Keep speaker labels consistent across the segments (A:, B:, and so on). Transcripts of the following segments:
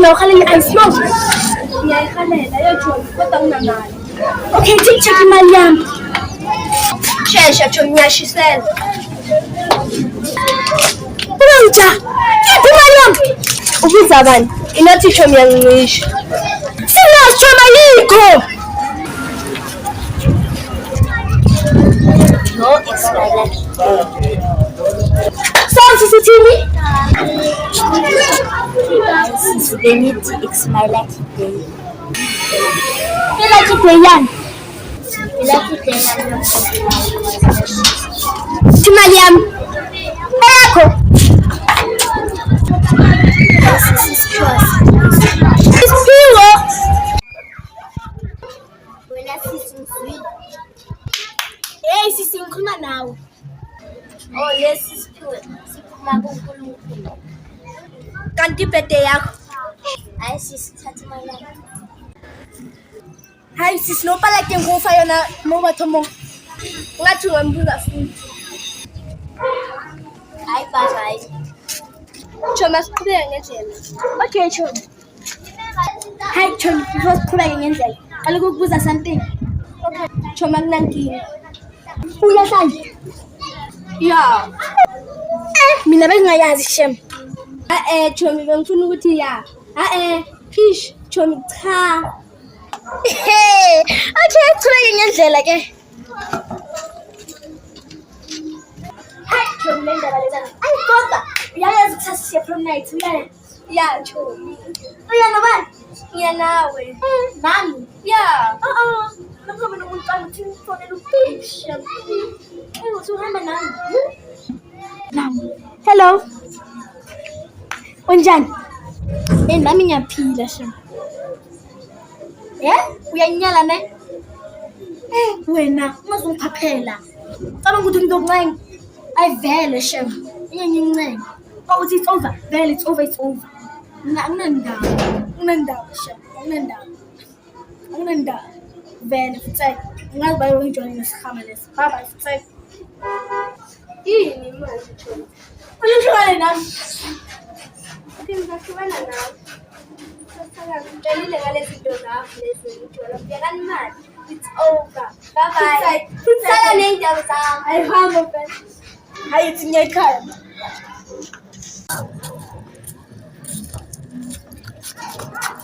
A: I smoke. Okay, check imali yami. Shesha ngiyashisela. Ulanja. Yiphi imali yami? Ubiza abantu. Inathi chomi yangisho. Sinasho ayikho.
B: No, it's my lucky day.
A: Sound CCTV?
B: They need to, it's my lucky day.
A: Lucky day yan.
B: Lucky day, I'm not
A: Imali yami. Ayakho.
B: this is trust.
A: Isiphiwo.
B: Wena sisizwile.
A: Hey sisi ngikhuluma nawe.
B: Oh, lesi siphiwe siphuma kuNkulunkulu.
A: Kanti birthday yakho.
B: Hayi sisithatha imali yakho.
A: Hayi sisi nopala ke ngofa yona mo bathomo. Ngathi ngambuza futhi.
B: Hayi bye.
A: Choma siqhubeke ngendlela. Okay Choma. Hayi Choma, before siqhubeke ngendlela. Kaloku ukubuza something. Okay. Choma kunankinga. Uyahlala. Ya. Mina bengingayazi shem. Chomi bengifuna ukuthi ya. Fish Chomi cha. Okay, siqhubeke ngendlela ke. Hayi Chomi le ndaba lezana. Ayi kodwa uyayazi kusasa siya prom night uyaye. Ya Chomi. Uya nobani? Ngiya nawe. Nami? Ya. Lapho mina umuntu uthi ufonela ufish. Usuhamba nami. Nami. Hello. Unjani? Nami ngiyaphila shem. Uyanyala ne? Wena ungazongiphaphela. Cabanga ukuthi ngizokuncenga. Ayivele shem. Ngiyangincenga. Ukuthi it's over. Vele it's over. Akunandaba shem. Akunandaba. Vele futhi ngazi bayoyijoyina nesikhama lesi. Bye futhi. Yini manje Chomi? Uhlukane nami. Ngizahlukana nawe. Ngicela ngalezi zinto zakho lezi ngithola. Ngiyakani manje. It's over. Bye. Sala nendaba zami. Ayihamba mfana. Hayi uthi ngiyakhaya.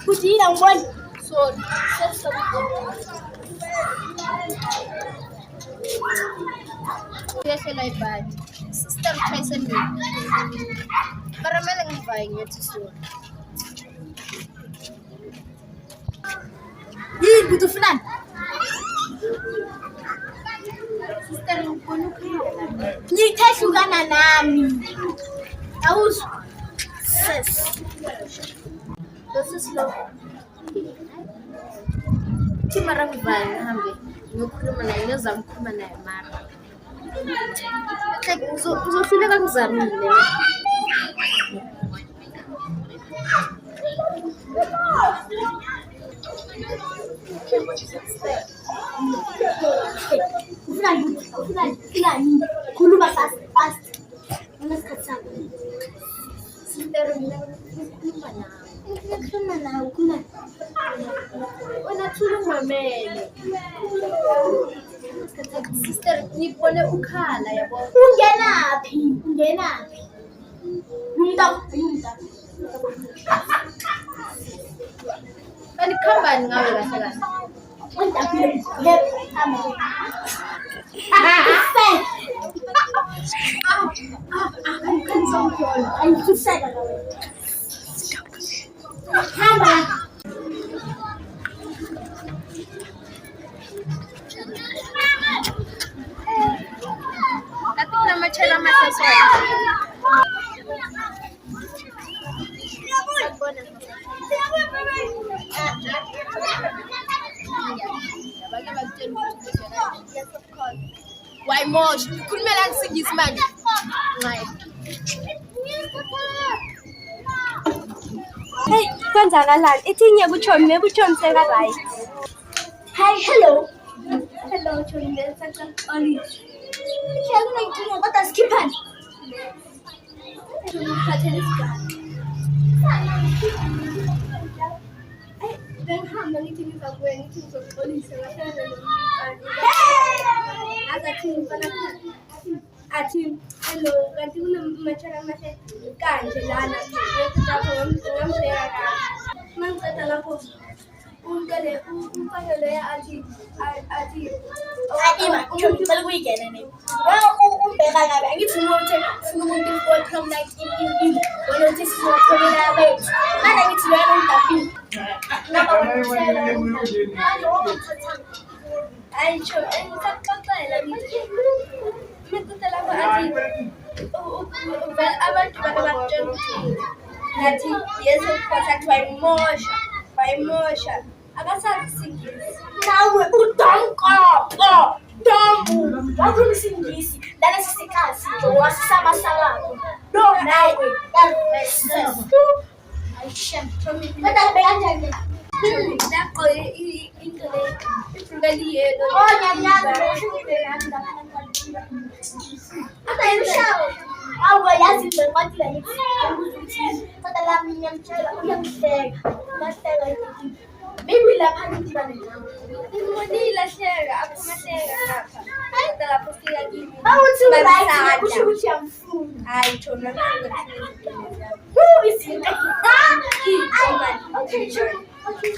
A: Kuthi yini angiboni? Sorry.
C: Kuyahlela ibhadi. Sister uthayise mina. Baramele ngivaye ngiyothi sona.
A: Yini kuthi ufunani?
C: Sister ngifuna ukukhala.
A: Ngithahlukana nami. Awuzwa? Sis.
C: This is slow. Mara ngivaye ngihambe ngiyokhuluma naye ngizama ukukhuluma naye mara. Uzohluleka ngizamile.
A: Ufunani. Khuluma fast. Unesikhathi sakho.
C: Sister mina ngikhuluma nawe.
A: Ngikhuluma nawe ukhuluma.
C: Wena thula ungimamele. Sister ngibone ukhala yabo.
A: Ungenaphi? Umntaka.
C: Kanti khambani ngawe kahle. Katika machela masasa. Why Mosh? Kumele ngisingise manje. Hayi.
A: Hey, kwenzakalani? Ithinye kuChomi, kuChomi seka right. Hi, hello. Hello Chomi, benza oli. Ngiyakuna ngithunya kodwa skiphani. Ngiphathele isigaba. ngithi ngizakubuya ngithi ngizoxolisa ngahlangana nomfana. Azathi umfana athi hello kanti kunomatshana amahle kanje lana lapho ngamshaya kahle. Mangiceda lapho umfana loya athi
B: ngicela ukuyingena ne. Ubheka ngabe angithi umuntu ufuna umuntu welcome like in wena uthi sizotholela bethu. Mana ngithi wena ungidabhile. Ngaba wena
A: ayisho engikaxoxela ngithi ngicela lapho athi abantu bakutshela ukuthi ngathi yeso kuthathi wayimosha akasazi isingisi
B: nawe uDonkopo Dombu wakhuluma isingisi nalesi sikhathi nje wasisamasalako no nawe ayishem kodwa bekanjani
A: lapho into le ibrukeli
B: oh nyanyaza ushukile nami ata yishawo awe yazi ngekwathi la yithi kodwa la mina ngitshela uyangihleka mahleka maybe lapha ngithi bane nawe
A: Ilahleka akumahleka lapha. Kodwa lapho fika kimi.
B: bawuthi ulayithi kusho ukuthi uyamfuna
A: Hayi thona
B: izinto okay sure okay